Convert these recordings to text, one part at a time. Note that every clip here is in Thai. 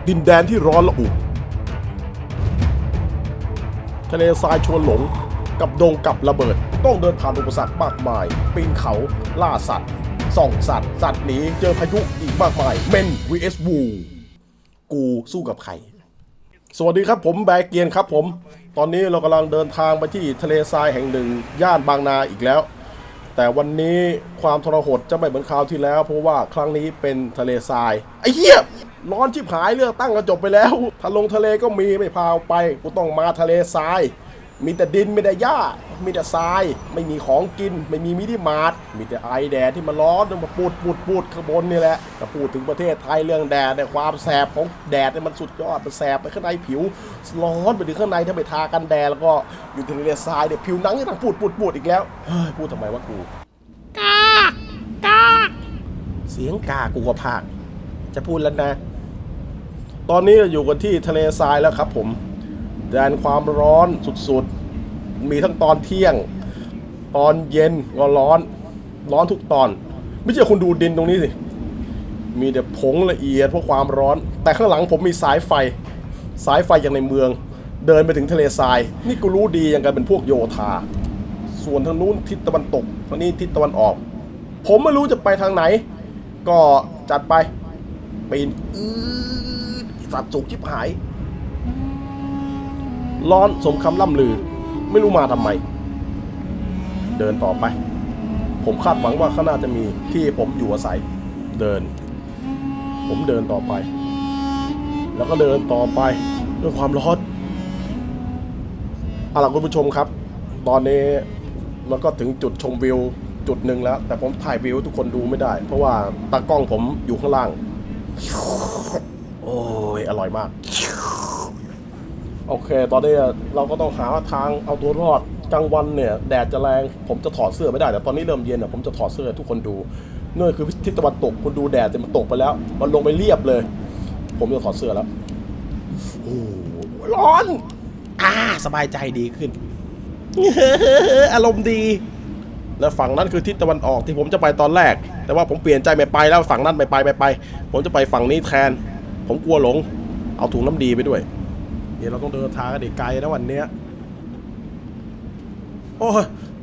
ดินแดนที่ร้อนระอุทะเลทรายชวนหลงกับดงกับระเบิดต้องเดินผ่านอุปสรรคมากมายปีนเขาล่าสัตว์ส่องสัตว์หนีเจอพายุอีกมากมายเมน vs วูกูสู้กับใครสวัสดีครับผมแบกเกียนครับผมตอนนี้เรากำลังเดินทางไปที่ทะเลทรายแห่งหนึ่งย่านบางนาอีกแล้วแต่วันนี้ความทรหดจะไม่เหมือนคราวที่แล้วเพราะว่าครั้งนี้เป็นทะเลทรายไอ้เหี้ยร้อนชิบหายเลือกตั้งก็จบไปแล้วถ้าลงทะเลก็มีไม่พาไปกูต้องมาทะเลทรายมีแต่ดินมีแต่หญ้ามีแต่ทรายไม่มีของกินไม่มีมินิมาร์ทมีแต่ไอแดดที่มันร้อนมาปูดข้างบนนี่แหละแต่พูดถึงประเทศไทยเรื่องแดดในความแสบของแดดเนี่ยมันสุดยอดมันแสบไปข้างในผิวร้อนไปถึงข้างในถ้าไปทากันแดดแล้วก็อยู่ทะเลทรายเนี่ยผิวหนังยังปูดอีกแล้วเฮ้ยพูดทำไมวะกูกเสียงกากูก็พากจะพูดแล้วนะตอนนี้เราอยู่กันที่ทะเลทรายแล้วครับผมแดนความร้อนสุดๆมีทั้งตอนเที่ยงตอนเย็นก็ร้อนทุกตอนไม่ใช่คุณดูดินตรงนี้สิมีแต่ผงละเอียดเพราะความร้อนแต่ข้างหลังผมมีสายไฟอย่างในเมืองเดินไปถึงทะเลทรายนี่กูรู้ดีอย่างกันเป็นพวกโยธาส่วนทางนู้นทิศตะวันตกทางนี้ทิศตะวันออกผมไม่รู้จะไปทางไหนก็จัดไปปีนสัตว์สุกชิบหายร้อนสมคำล่ำลือไม่รู้มาทำไมเดินต่อไปผมคาดหวังว่าข้างหน้าจะมีที่ผมอยู่อาศัยผมเดินต่อไปแล้วก็เดินต่อไปด้วยความร้อนเอาล่ะคุณผู้ชมครับตอนนี้มันก็ถึงจุดชมวิวจุดหนึ่งแล้วแต่ผมถ่ายวิวทุกคนดูไม่ได้เพราะว่าตากล้องผมอยู่ข้างล่างโอ้ยอร่อยมากโอเคตอนนี้เราก็ต้องหาทางเอาตัวรอดกลางวันเนี่ยแดดจะแรงผมจะถอดเสื้อไม่ได้แต่ตอนนี้เริ่มเย็นผมจะถอดเสื้อทุกคนดูนั่นคือทิศตะวันตกคุณดูแดดมันตกไปแล้วมันลงไปเรียบเลยผมจะถอดเสื้อแล้วโอ้ร้อนสบายใจดีขึ้น อารมณ์ดีและฝั่งนั้นคือทิศตะวันออกที่ผมจะไปตอนแรกแต่ว่าผมเปลี่ยนใจไม่ไปแล้วฝั่งนั้นไม่ไปผมจะไปฝั่งนี้แทนผมกลัวหลงเอาถุงน้ำดีไปด้วยเดี๋ยวเราต้องเดินทางกันอีกไกลนะวันนี้โอ้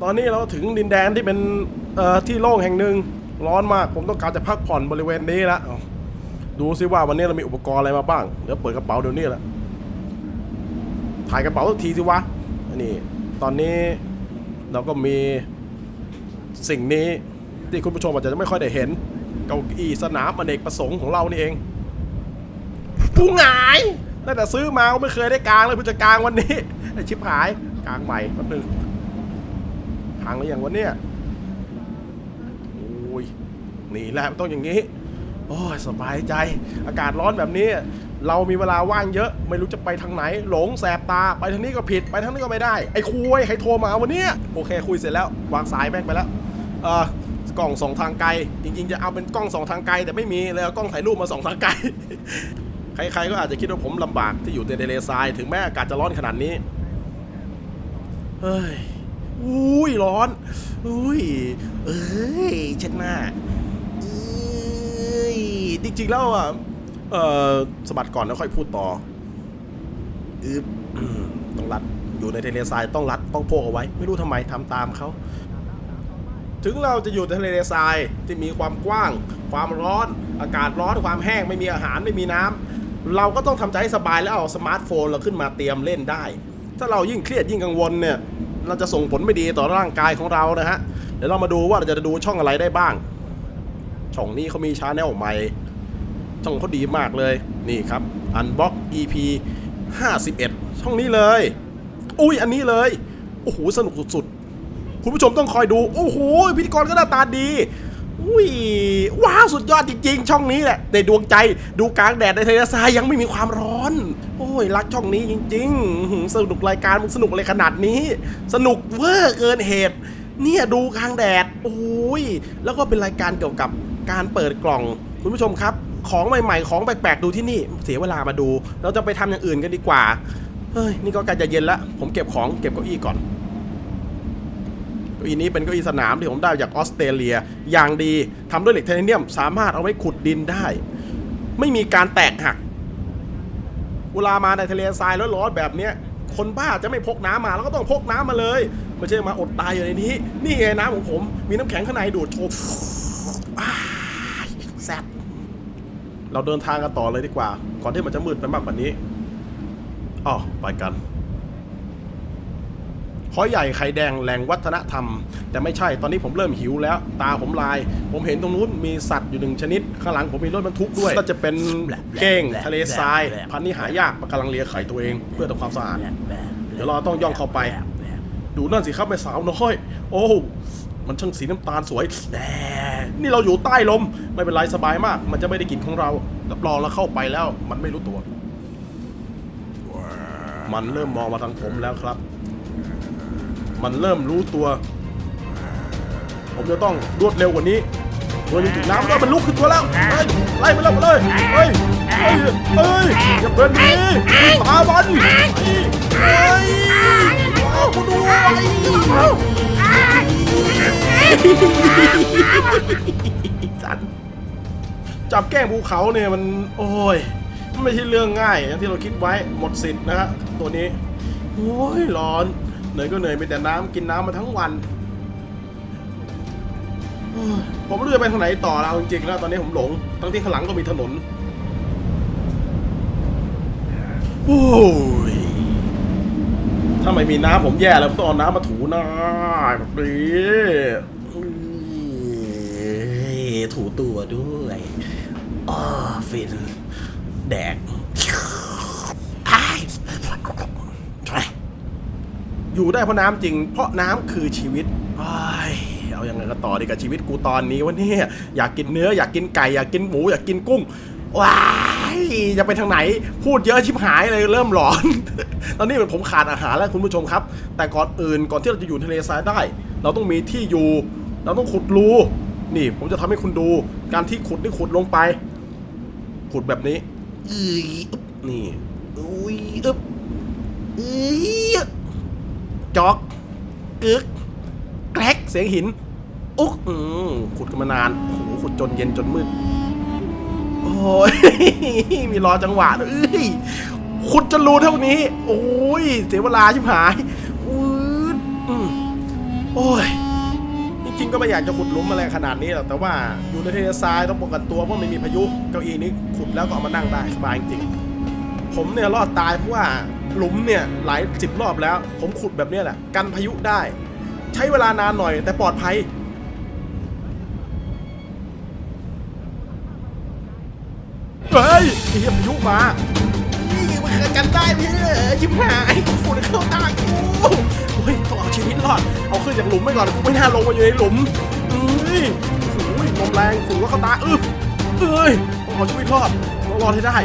ตอนนี้เราถึงดินแดนที่เป็นที่โล่งแห่งหนึ่งร้อนมากผมต้องการจะพักผ่อนบริเวณนี้แล้วดูซิว่าวันนี้เรามีอุปกรณ์อะไรมาบ้างเดี๋ยวเปิดกระเป๋าเดี๋ยวนี้แหละถ่ายกระเป๋าสักทีสิวะนี่ตอนนี้เราก็มีสิ่งนี้ที่คุณผู้ชมอาจจะไม่ค่อยได้เห็นเก้าอี้สนามอเนกประสงค์ของเรานี่เองผู้หงายตั้งแต่ซื้อมาก็ไม่เคยได้กางเลยเพิ่งจะกางวันนี้ไอชิบหายกางใหม่แป๊บนึงพังหรือยังวันเนี้ยโอ้ยนี่แหละต้องอย่างนี้โอ้ยสบายใจอากาศร้อนแบบนี้เรามีเวลาว่างเยอะไม่รู้จะไปทางไหนหลงแสบตาไปทางนี้ก็ผิดไปทางนี้ก็ไม่ได้ไอ้คุยใครโทรมาวันนี้โอเคคุยเสร็จแล้ววางสายแม่งไปแล้วกล้องส่องทางไกลจริงๆจะเอาเป็นกล้องส่องทางไกลแต่ไม่มีเลยเอากล้องถ่ายรูปมาส่องทางไกล ใครๆก็อาจจะคิดว่าผมลำบากที่อยู่ในทะเลทรายถึงแม้อากาศจะร้อนขนาดนี้เฮ้ยอุ้ยร้อนอุ้ยเช็ดหน้าจริงๆแล้วสะบัดก่อนแล้วค่อยพูดต่อต้องรัดอยู่ในทะเลทรายต้องรัดต้องโพกเอาไว้ไม่รู้ทำไมทำตามเขาถึงเราจะอยู่ในทะเลทรายที่มีความกว้างความร้อนอากาศร้อนความแห้งไม่มีอาหารไม่มีน้ำเราก็ต้องทำใจให้สบายแล้วเอาสมาร์ทโฟนเราขึ้นมาเตรียมเล่นได้ถ้าเรายิ่งเครียดยิ่งกังวลเนี่ยเราจะส่งผลไม่ดีต่อร่างกายของเรานะฮะเดี๋ยวเรามาดูว่าเราจะดูช่องอะไรได้บ้างช่องนี้เขามีชาแนลใหม่ช่องเขาดีมากเลยนี่ครับ Unbox EP 51ช่องนี้เลยอุ้ยอันนี้เลยโอ้โหสนุกสุดๆคุณผู้ชมต้องคอยดูโอ้โหพิธีกรก็หน้าตาดีอุ้ยว้าวสุดยอดจริงๆช่องนี้แหละแต่ดวงใจดูกลางแดดในทะเลทรายยังไม่มีความร้อนโอ้ยรักช่องนี้จริงๆสนุกรายการมึงสนุกอะไรขนาดนี้สนุกเวอร์เกินเหตุเนี่ยดูกลางแดดโอ้ยแล้วก็เป็นรายการเกี่ยวกับการเปิดกล่องคุณผู้ชมครับของใหม่ๆของแปลกๆดูที่นี่เสียเวลามาดูเราจะไปทำอย่างอื่นกันดีกว่าเฮ้ยนี่ก็ใกล้จะเย็นแล้วผมเก็บของเก็บเก้าอี้ก่อนเก้าอี้นี้เป็นเก้าอี้สนามที่ผมได้จากออสเตรเลียอย่างดีทำด้วยเหล็กไทเทเนียมสามารถเอาไว้ขุดดินได้ไม่มีการแตกหัก เวลามาในทะเลทรายร้อนๆแบบเนี้ยคนบ้าจะไม่พกน้ำมาแล้วก็ต้องพกน้ำมาเลยไม่ใช่มาอดตายอยู่ในนี้นี่ไงน้ำของผมมีน้ำแข็งข้างในดูดโชว์แซ่บเราเดินทางกันต่อเลยดีกว่าก่อนที่มันจะมืดไปมากกว่านี้อ๋อไปกันหอยใหญ่ไข่แดงแหล่งวัฒนธรรมแต่ไม่ใช่ตอนนี้ผมเริ่มหิวแล้วตาผมลายผมเห็นตรงนู้นมีสัตว์อยู่1ชนิดข้างหลังผมมีรถบรรทุกด้วยก็จะเป็นเก้งทะเลทรายพันธุ์นี้หายากมันกำลังเลียไข่ตัวเองเพื่อทำความสะอาดเดี๋ยวเราต้องย่องเข้าไปดูนั่นสิครับแม่สาวน้อยโอ้มันช่างสีน้ำตาลสวยนี่เราอยู่ใต้ลมไม่เป็นไรสบายมากมันจะไม่ได้กลิ่นของเรารับรองเราเข้าไปแล้วมันไม่รู้ตัวมันเริ่มมองมาทางผมแล้วครับมันเริ่มรู้ตัวผมจะต้องรวดเร็วกว่านี้โดยถึงน้ำแล้วมันลุกขึ้นตัวแล้วไล่ไปแล้วมาเลยเฮ้ยอย่าเป็นนี้ตาบันเฮ้ยกูดูจัดจับแกล้งภูเขาเนี่ยมันโอ้ยไม่ใช่เรื่องง่ายอย่างที่เราคิดไว้หมดสิทธิ์นะฮะตัวนี้โอ้ยร้อนเหนื่อยก็เหนื่อยมีแต่น้ำกินน้ำมาทั้งวันผมไม่รู้จะไปทางไหนต่อแล้วจริงๆแล้วตอนนี้ผมหลงทั้งที่ข้างหลังก็มีถนนโอ้ยถ้าไม่มีน้ำผมแย่แล้วต้องเอาน้ำมาถูหน้าแบบนี้ถูตัวด้วยฟินแดกอยู่ได้เพราะน้ำจริงเพราะน้ำคือชีวิตเอายังไงก็ต่อดีกับชีวิตกูตอนนี้วะเนี่ยอยากกินเนื้ออยากกินไก่อยากกินหมูอยากกินกุ้งว้ายจะไปทางไหนพูดเยอะชิบหายเลยเริ่มหลอน ตอนนี้ผมขาดอาหารแล้วคุณผู้ชมครับแต่ก่อนอื่นก่อนที่เราจะอยู่ทะเลทรายได้เราต้องมีที่อยู่เราต้องขุดรูนี่ผมจะทำให้คุณดูการที่ขุดนี่ขุดลงไปขุดแบบนี้นี่จอกกึกแกรกเสียงหินขุดกันมานานโอ้โหขุดจนเย็นจนมืดโอ้ยมีรอจังหวะขุดจนรูเท่านี้โอ้ยเสียเวลาชิบหายโอ้ยจริงๆก็ไม่อยากจะขุดหลุมอะไรขนาดนี้หรอกแต่ว่าอยู่ในทะเลทรายต้องป้องกันตัวเพราะไม่มีพายุเก้าอี้นี้ขุดแล้วก็เอามานั่งได้สบายจริงผมเนี่ยรอดตายเพราะว่าหลุมเนี่ยหลาย10 รอบแล้วผมขุดแบบนี้แหละกันพายุได้ใช้เวลานานหน่อยแต่ปลอดภัยเฮ้ยพายุมานี่มันกันได้พี่ชิบหายฝุ่นเข้าตากูโอ้ยต้องเอาชีวิตรอดเอาขึ้นจากหลุมไปก่อนกูไม่น่าลงมาอยู่ในหลุมลมแรงฝุ่นก็เข้าตาต้องเอาชีวิตรอดให้ได้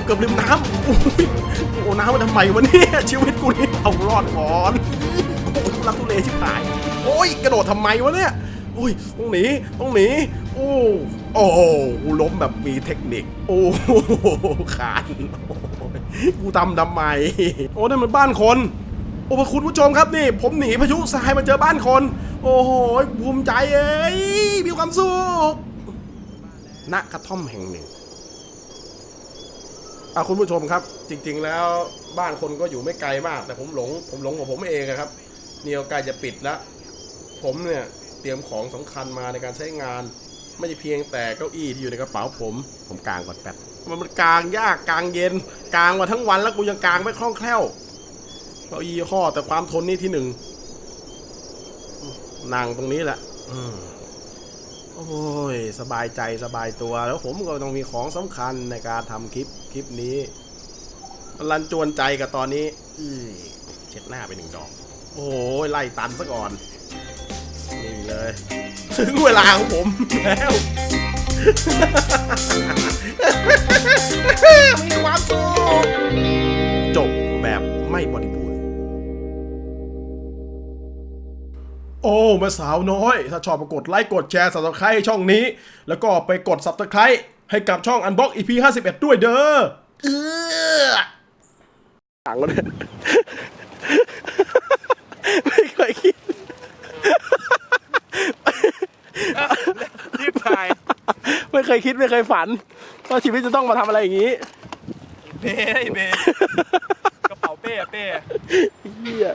เกือบลืมน้ำโอ้น้ำมันทำไมวะเนี่ยชีวิตกูนี่เอารอดก่อนโอ้ยทุลักทุเลชิบหายโอ้ยกระโดดทำไมวะเนี่ยโอ้ยต้องหนีโอ้กูล้มแบบมีเทคนิคโอ้ขาดกูทำไมโอ้นั่นมันบ้านคนโอ้คุณผู้ชมครับนี่ผมหนีพายุทรายมาเจอบ้านคนโอ้โหภูมิใจมีความสุขณกระท่อมแห่งหนึ่งคุณผู้ชมครับจริงๆแล้วบ้านคนก็อยู่ไม่ไกลมากแต่ผมหลงของผมเองครับเนี่ยใกล้จะปิดแล้วผมเนี่ยเตรียมของสำคัญมาในการใช้งานไม่ใช่เพียงแต่เก้าอี้ที่อยู่ในกระเป๋าผมกางก่อนแป๊บมันกางยากกางเย็นกางมาทั้งวันแล้วกูยังกางไม่คล่องแคล่วเก้าอี้ข้อแต่ความทนนี่ที่1นั่งตรงนี้แหละโอ้ยสบายใจสบายตัวแล้วผมก็ต้องมีของสำคัญในการทำคลิปนี้มันรันจวนใจกับตอนนี้เช็ดหน้าไป1 ดอกโอ้ยไล่ตันซะก่อนนี่เลยถึงเวลาของผมแล้วมีความสุขจบแบบไม่บริบูรณ์โอ้แม่สาวน้อยถ้าชอบกดไลค์กดแชร์ Subscribe ให้ช่องนี้แล้วก็ไปกด Subscribe ให้กับช่อง Unbox EP 51ด้วยเด้อต่างกันเลยไม่เคยคิดรีบถ่ายไม่เคยคิดไม่เคยฝันว่าชีวิตจะต้องมาทำอะไรอย่างนี้ เป้เป้กระเป๋าเป้อะเป้ เหี้ย